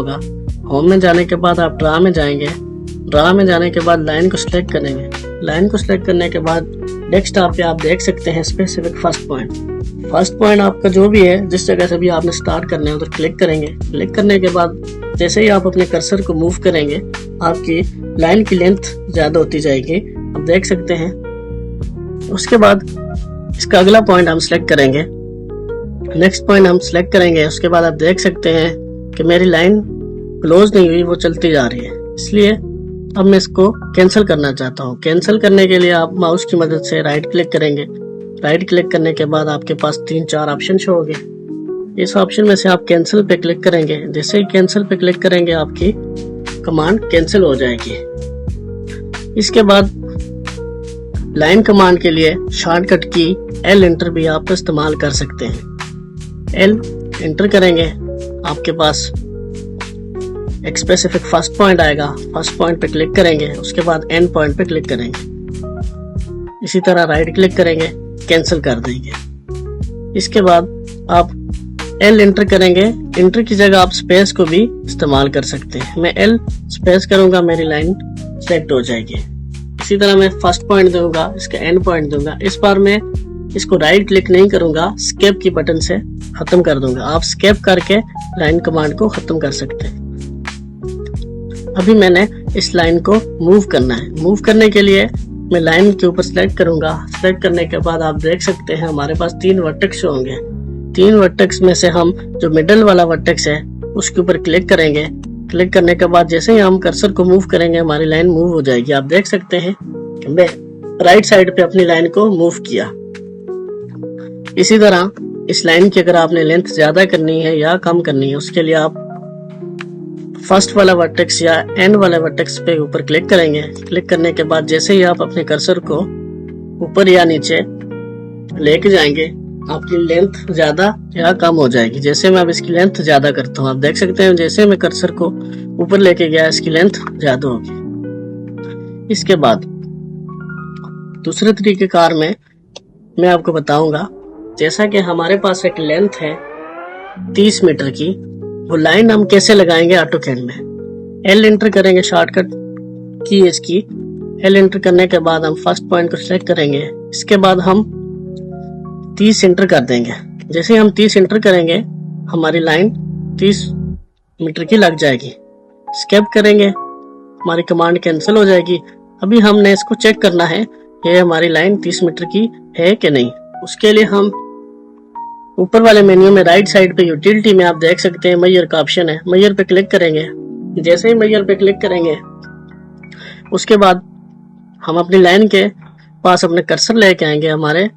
होगा। होम में जाने के बाद आप ड्रा में जाएंगे। ड्रा में जाने के बाद लाइन को सिलेक्ट करेंगे। लाइन को सिलेक्ट करने के बाद डेस्कटॉप पे आप देख सकते हैं specific first point. First point आपका जो भी है, जिस जगह से भी आपने स्टार्ट करना है उधर क्लिक करेंगे। क्लिक करने के बाद जैसे ही आप अपने कर्सर को मूव करेंगे आपकी लाइन की लेंथ ज्यादा होती जाएगी, आप देख सकते हैं। उसके बाद इसका अगला पॉइंट हम सिलेक्ट करेंगे। नेक्स्ट पॉइंट हम सिलेक्ट करेंगे। उसके बाद आप देख सकते हैं कि मेरी लाइन क्लोज नहीं हुई, वो चलती जा रही है। इसलिए अब मैं इसको कैंसिल करना चाहता हूँ। कैंसिल करने के लिए आप माउस की मदद से राइट क्लिक करेंगे। राइट क्लिक करने के बाद आपके पास 3-4 ऑप्शन शो होंगे। इस ऑप्शन में से आप कैंसिल पे क्लिक करेंगे। जैसे ही कैंसिल पे क्लिक करेंगे आपकी कमांड कैंसिल हो जाएगी। इसके बाद लाइन कमांड के लिए शॉर्टकट की एल एंटर भी आप इस्तेमाल कर सकते हैं। एल एंटर करेंगे, आपके पास एक स्पेसिफिक फर्स्ट पॉइंट आएगा। फर्स्ट पॉइंट पे क्लिक करेंगे, उसके बाद एंड पॉइंट पे क्लिक करेंगे। इसी तरह राइट क्लिक करेंगे, कैंसिल कर देंगे। इसके बाद आप एल एंटर करेंगे। एंटर की जगह आप स्पेस को भी इस्तेमाल कर सकते हैं। मैं एल स्पेस करूंगा, मेरी लाइन सेलेक्ट हो जाएगी। इसी तरह मैं फर्स्ट पॉइंट दूंगा, इसका एंड पॉइंट दूंगा। इस बार मैं इसको राइट क्लिक नहीं करूंगा, स्केप की बटन से खत्म कर दूंगा। आप स्केप करके लाइन कमांड को खत्म कर सकते हैं। अभी मैंने इस लाइन को मूव करना है। मूव करने के लिए मैं लाइन के ऊपर सिलेक्ट करूंगा। सिलेक्ट करने के बाद आप देख सकते हैं हमारे पास 3 वर्टेक्स होंगे। 3 वर्टेक्स में से हम जो मिडल वाला वर्टेक्स है उसके ऊपर क्लिक करेंगे। क्लिक करने के बाद जैसे ही हम कर्सर को मूव करेंगे हमारी लाइन मूव हो जाएगी। आप देख सकते हैं कि मैं राइट साइड पे अपनी लाइन को मूव किया। इसी तरह इस लाइन की अगर आपने लेंथ ज्यादा करनी है या कम करनी है, उसके लिए आप फर्स्ट वाला वर्टेक्स या एंड वाला वर्टेक्स पे ऊपर क्लिक करेंगे। क्लिक करने के बाद जैसे ही आप अपने कर्सर को ऊपर या नीचे लेके जाएंगे आपकी लेंथ ज्यादा या कम हो जाएगी। जैसे मैं अब इसकी लेंथ ज्यादा करता हूँ, आप देख सकते हैं जैसे मैं कर्सर को ऊपर लेके गया इसकी लेंथ ज्यादा होगी। इसके बाद दूसरे तरीकेकार में मैं आपको बताऊंगा। जैसा कि हमारे पास एक लेंथ है 30 मीटर की, वो लाइन हम कैसे लगाएंगे ऑटोकैड में। एल एंटर करेंगे, शॉर्टकट की इसकी। एल एंटर करने के बाद हम फर्स्ट पॉइंट को सिलेक्ट करेंगे। इसके बाद हम 30 एंटर कर देंगे। जैसे हम 30 एंटर करेंगे हमारी लाइन 30 मीटर की लग जाएगी। स्केप करेंगे, हमारी कमांड कैंसिल हो जाएगी। अभी हमने इसको चेक करना है ये हमारी लाइन 30 मीटर की है कि नहीं। उसके लिए हम ऊपर वाले मेन्यू में राइट साइड पे यूटिलिटी में आप देख सकते हैं मेजर का ऑप्शन है। मेजर पे क्लिक करेंगे। जैसे ही मेजर पे क्लिक करेंगे उसके बाद हम अपनी लाइन के पास अपने कर्सर लेके आएंगे, हमारे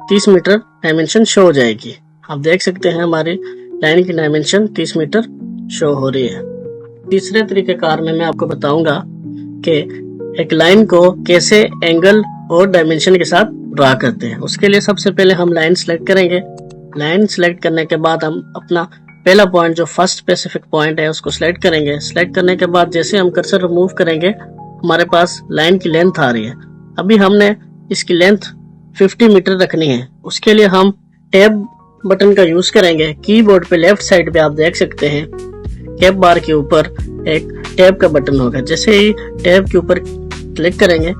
30 मीटर डायमेंशन शो हो जाएगी। आप देख सकते हैं हमारी लाइन की डायमेंशन 30 मीटर शो हो रही है। तीसरे तरीकेकार में मैं आपको बताऊंगा कि एक लाइन को कैसे एंगल और डायमेंशन के साथ ड्रा करते हैं। उसके लिए सबसे पहले हम लाइन सेलेक्ट करेंगे। लाइन सेलेक्ट करने के बाद हम अपना पहला पॉइंट जो फर्स्ट स्पेसिफिक पॉइंट है उसको सिलेक्ट करेंगे। सिलेक्ट करने के बाद जैसे हम कर्सर रिमूव करेंगे हमारे पास लाइन की लेंथ आ रही है। अभी हमने इसकी लेंथ 50 मीटर रखनी है। उसके लिए हम टैब बटन का यूज करेंगे। कीबोर्ड पे लेफ्ट साइड पे आप देख सकते हैं टैब बार के ऊपर एक टैब का बटन होगा। जैसे ही टैब के ऊपर क्लिक करेंगे,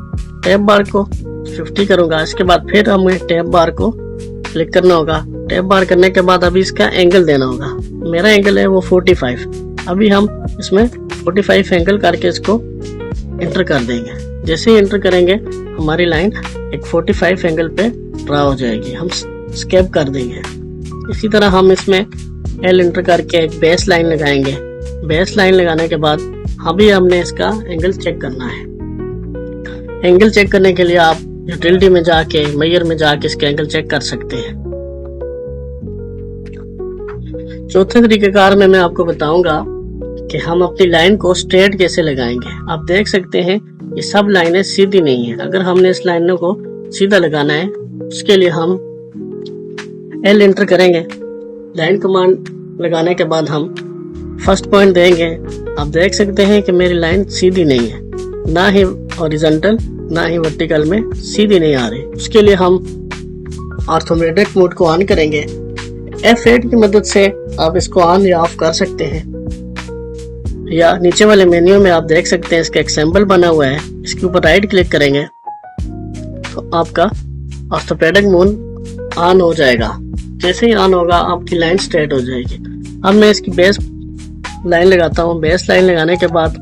टैब बार को 50 करूंगा। इसके बाद फिर हमें टैब बार को क्लिक करना होगा। टैब बार करने के बाद अभी इसका एंगल देना होगा। मेरा एंगल है वो 45। अभी हम इसमें 45 एंगल करके इसको एंटर कर देंगे। जैसे ही एंटर करेंगे हमारी लाइन एक 45 एंगल पे ड्रा हो जाएगी। हम स्केप कर देंगे। इसी तरह हम इसमें एल एंटर करके एक बेस लाइन लगाएंगे। बेस लाइन लगाने के बाद अभी हमने इसका एंगल चेक करना है। एंगल चेक करने के लिए आप यूटिलिटी में जाके मेजर में जाके इसके एंगल चेक कर सकते हैं। चौथे तरीकेकार में मैं आपको बताऊंगा कि हम अपनी लाइन को स्ट्रेट कैसे लगाएंगे। आप देख सकते हैं ये सब लाइनें सीधी नहीं है। अगर हमने इस लाइनों को सीधा लगाना है उसके लिए हम एल एंटर करेंगे। लाइन कमांड लगाने के बाद हम फर्स्ट पॉइंट देंगे। आप देख सकते हैं कि मेरी लाइन सीधी नहीं है, ना ही हॉरिजॉन्टल ना ही वर्टिकल में सीधी नहीं आ रही। उसके लिए हम ऑर्थोमेटिक मोड को ऑन करेंगे। F8 की मदद से आप इसको ऑन या ऑफ कर सकते हैं। या नीचे वाले मेन्यू में आप देख सकते हैं इसका एक सिंबल बना हुआ है, इसके ऊपर राइट क्लिक करेंगे तो आपका ऑर्थोपेडिक मून ऑन हो जाएगा। जैसे ही ऑन होगा आपकी लाइन स्ट्रेट हो जाएगी। अब मैं इसकी बेस लाइन लगाता हूँ। बेस लाइन लगाने के बाद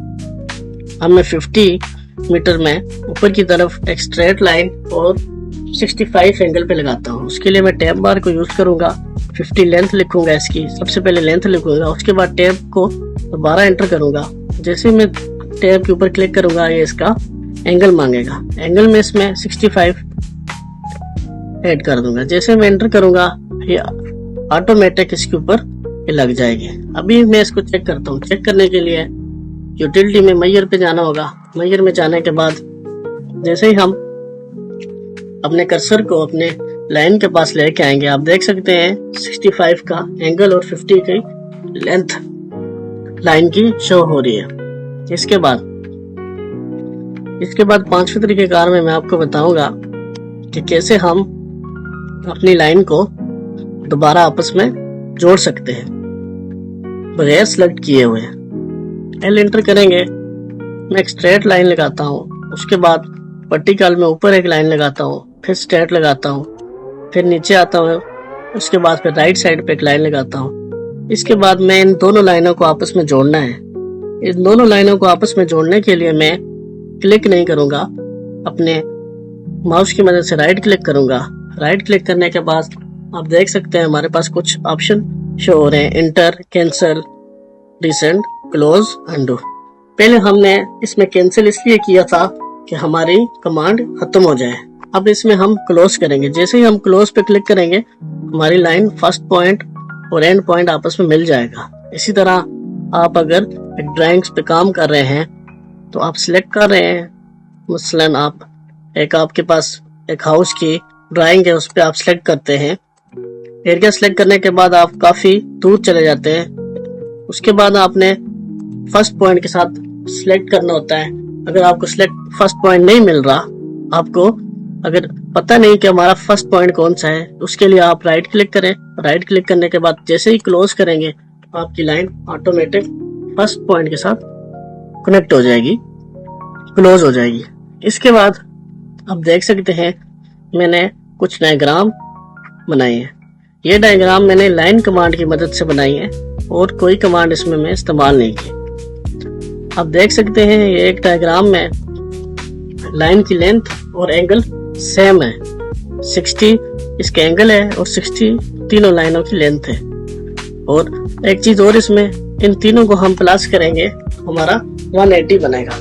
अब मैं 50 मीटर में ऊपर की तरफ एक स्ट्रेट लाइन और 65 एंगल पे लगाता हूँ। उसके लिए मैं टैब बार को यूज करूंगा। 50 लेंथ लिखूंगा इसकी, सबसे पहले लेंथ लिखूंगा, उसके बाद टैब को दोबारा एंटर करूंगा। जैसे मैं टैब के ऊपर क्लिक करूंगा ये इसका एंगल मांगेगा। एंगल में इसमें 65 ऐड कर दूंगा। जैसे मैं एंटर करूंगा ये ऑटोमेटिक इसके ऊपर ये लग जाएगी। अभी मैं इसको चेक करता हूँ। चेक करने के लिए यूटिलिटी में मेजर पे जाना होगा। मेजर में जाने के बाद जैसे ही हम अपने कर्सर को अपने लाइन के पास लेके आएंगे, आप देख सकते हैं 65 का एंगल और 50 की लेंथ लाइन की शो हो रही है। इसके बाद पांचवें तरीकेकार में मैं आपको बताऊंगा कि कैसे हम अपनी लाइन को दोबारा आपस में जोड़ सकते हैं बगैर सेलेक्ट किए हुए। एल एंटर करेंगे, मैं एक स्ट्रेट लाइन लगाता हूँ, उसके बाद वर्टिकल में ऊपर एक लाइन लगाता हूँ, फिर स्ट्रेट लगाता हूँ, फिर नीचे आता हूँ, उसके बाद फिर राइट साइड पे एक लाइन लगाता हूँ। इसके बाद मैं इन दोनों लाइनों को आपस में जोड़ना है। इन दोनों लाइनों को आपस में जोड़ने के लिए मैं क्लिक नहीं करूंगा, अपने माउस की मदद से राइट क्लिक करूंगा। राइट क्लिक करने के बाद आप देख सकते हैं हमारे पास कुछ ऑप्शन शो हो रहे हैं, inter, cancel, resend, close, undo. पहले हमने इसमें कैंसिल इसलिए किया था कि हमारी कमांड खत्म हो जाए। अब इसमें हम क्लोज करेंगे। जैसे ही हम क्लोज पे क्लिक करेंगे हमारी लाइन फर्स्ट पॉइंट और एंड पॉइंट आपस में मिल जाएगा। इसी तरह आप अगर एक ड्राइंग्स पे काम कर रहे हैं तो आप सिलेक्ट कर रहे हैं, मसलन आप आपके पास एक हाउस की ड्राइंग है, उस पर आप सिलेक्ट करते हैं। एरिया सिलेक्ट करने के बाद आप काफी दूर चले जाते हैं। उसके बाद आपने फर्स्ट पॉइंट के साथ सिलेक्ट करना होता है। अगर आपको सिलेक्ट फर्स्ट पॉइंट नहीं मिल रहा, आपको अगर पता नहीं कि हमारा फर्स्ट पॉइंट कौन सा है, उसके लिए आप राइट क्लिक करें। राइट क्लिक करने के बाद जैसे ही क्लोज करेंगे आपकी लाइन ऑटोमेटिक फर्स्ट पॉइंट के साथ कनेक्ट हो जाएगी, क्लोज हो जाएगी। इसके बाद आप देख सकते हैं मैंने कुछ डायग्राम बनाए हैं। ये डायग्राम मैंने लाइन कमांड की मदद से बनाई है और कोई कमांड इसमें मैं इस्तेमाल नहीं की। आप देख सकते हैं ये एक डायग्राम में लाइन की लेंथ और एंगल सेम है। 60 इसके एंगल है और 60 तीनों लाइनों की लेंथ है। और एक चीज और, इसमें इन तीनों को हम प्लस करेंगे हमारा 180 बनेगा।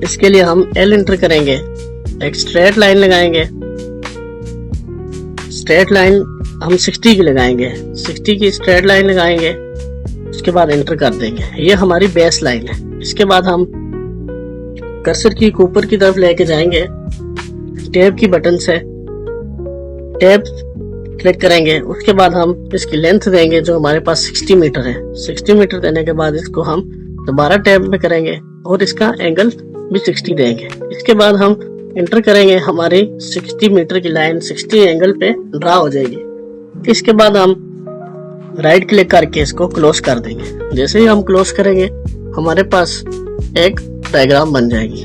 इसके लिए हम एल एंटर करेंगे, एक स्ट्रेट लाइन लगाएंगे। स्ट्रेट लाइन हम 60 की लगाएंगे, 60 की स्ट्रेट लाइन लगाएंगे, उसके बाद एंटर कर देंगे। ये हमारी बेस लाइन है। इसके बाद हम कर्सर की ऊपर की तरफ लेके जाएंगे, टैब की बटन से टैब क्लिक करेंगे। उसके बाद हम इसकी लेंथ देंगे जो हमारे पास 60 मीटर है। 60 मीटर देने के बाद इसको हम दोबारा टैब में करेंगे और इसका एंगल भी 60 देंगे। इसके बाद हम एंटर करेंगे, हमारी 60 मीटर की लाइन 60 एंगल पे ड्रा हो जाएगी। इसके बाद हम राइट क्लिक करके इसको क्लोज कर देंगे। जैसे ही हम क्लोज करेंगे हमारे पास एक डायग्राम बन जाएगी।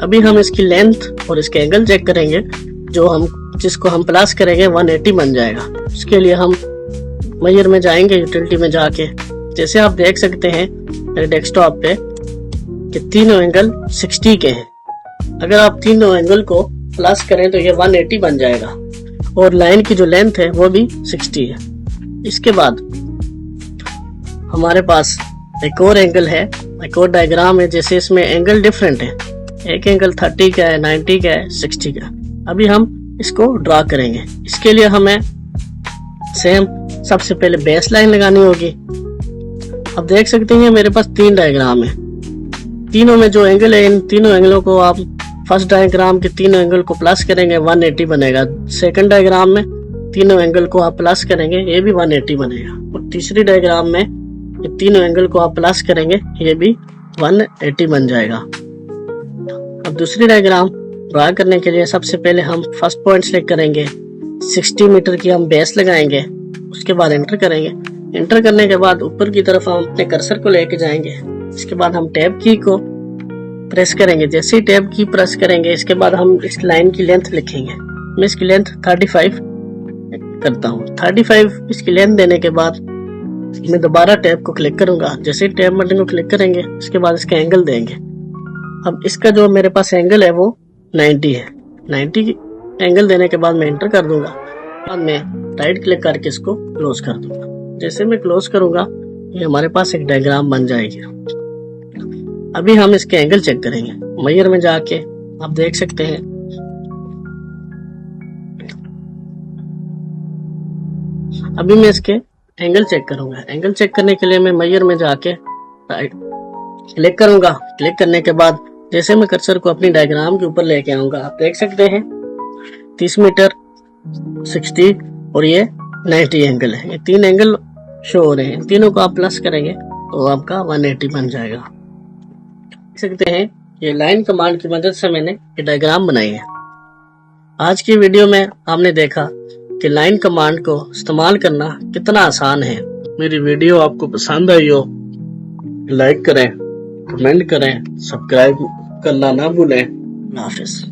अभी हम इसकी लेंथ और इसके एंगल चेक करेंगे, जिसको हम प्लस करेंगे 180 बन जाएगा। उसके लिए हम मेजर में जाएंगे, यूटिलिटी में जाके जैसे आप देख सकते हैं मेरे डेस्कटॉप पे कि तीनों एंगल 60 के हैं। अगर आप तीनों एंगल को प्लस करें तो ये 180 बन जाएगा और लाइन की जो लेंथ है वो भी 60 है। इसके बाद हमारे पास एक और एंगल है, एक और डायग्राम है। जैसे इसमें एंगल डिफरेंट है, एक एंगल 30 का है, 90 का है, 60 का। अभी हम इसको ड्रा करेंगे। इसके लिए हमें सेम सबसे पहले बेस लाइन लगानी होगी। अब देख सकते हैं मेरे पास 3 डायग्राम है। तीनों में जो एंगल है, इन तीनों एंगलों को आप फर्स्ट डायग्राम के तीनों एंगल को प्लस करेंगे 180 बनेगा। सेकंड डायग्राम में तीनों एंगल को आप प्लस करेंगे, ये भी 180 बनेगा। और तीसरी डायग्राम में ये तीनों एंगल को आप प्लस करेंगे, ये भी 180 बन जाएगा। अब दूसरी डायग्राम ड्रा करने के लिए सबसे पहले हम फर्स्ट पॉइंट सेलेक्ट करेंगे, 60 मीटर की हम बेस लगाएंगे, उसके बाद एंटर करेंगे। एंटर करने के बाद ऊपर की तरफ हम अपने कर्सर को लेके जाएंगे। इसके बाद हम टैब की को प्रेस करेंगे। जैसे ही टैब की प्रेस करेंगे इसके बाद हम इस लाइन की लेंथ लिखेंगे। मैं इसकी लेंथ 35 करता हूँ। 35 इसकी लेंथ देने के बाद मैं दोबारा टैब को क्लिक करूंगा। जैसे ही टैब बटन को क्लिक करेंगे इसके बाद इसका एंगल देंगे। अब इसका जो मेरे पास एंगल है वो 90 है। 90 एंगल देने के बाद मैं एंटर कर दूंगा। बाद में राइट क्लिक करके इसको क्लोज कर दूंगा। जैसे मैं क्लोज करूंगा ये हमारे पास एक डायग्राम बन जाएगी। अभी हम इसके एंगल चेक करेंगे। मेजर में जाके आप देख सकते हैं अभी मैं इसके एंगल चेक करूंगा। एंगल चेक करने के लिए मैं मेजर में जाके राइट क्लिक करूंगा। क्लिक करने के बाद जैसे मैं कर्सर को अपनी डायग्राम के ऊपर लेके आऊंगा आप देख सकते हैं 30 मीटर 60 और ये 90 एंगल है। ये 3 एंगल शो हो रहे हैं। तीनों को आप प्लस करेंगे तो आपका 180 बन जाएगा। देख सकते हैं ये लाइन कमांड की मदद से मैंने ये डायग्राम बनाई है। आज की वीडियो में हमने देखा कि लाइन कमांड को इस्तेमाल करना कितना आसान है। मेरी वीडियो आपको पसंद आई हो लाइक करें, कमेंट करें, सब्सक्राइब करना ना भूलें। अल्लाह हाफिज़।